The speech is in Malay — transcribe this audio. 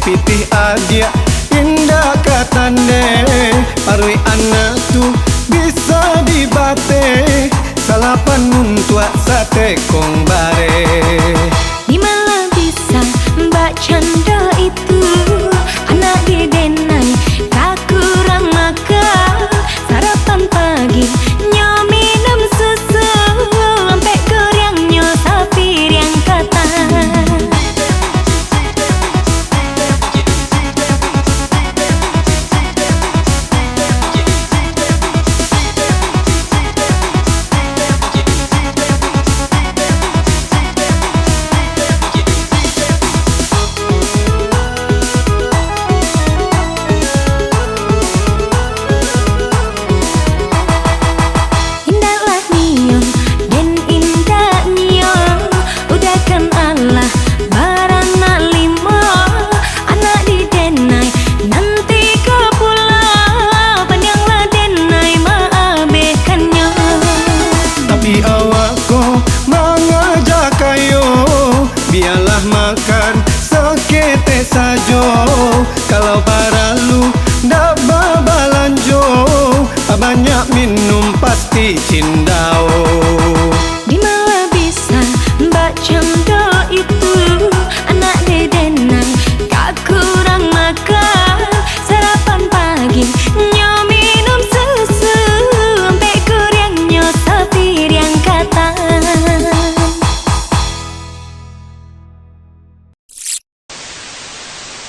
pitih adia indah katane parui anak tu bisa dibate salapan muntua sate kong bare. Di mana bisa mbak canda itu anak didenai tak kurang makan sarapan pagi nyo minum susu sampai geriang nyo sapi yang kata. Biarlah makan sekete sajo kalau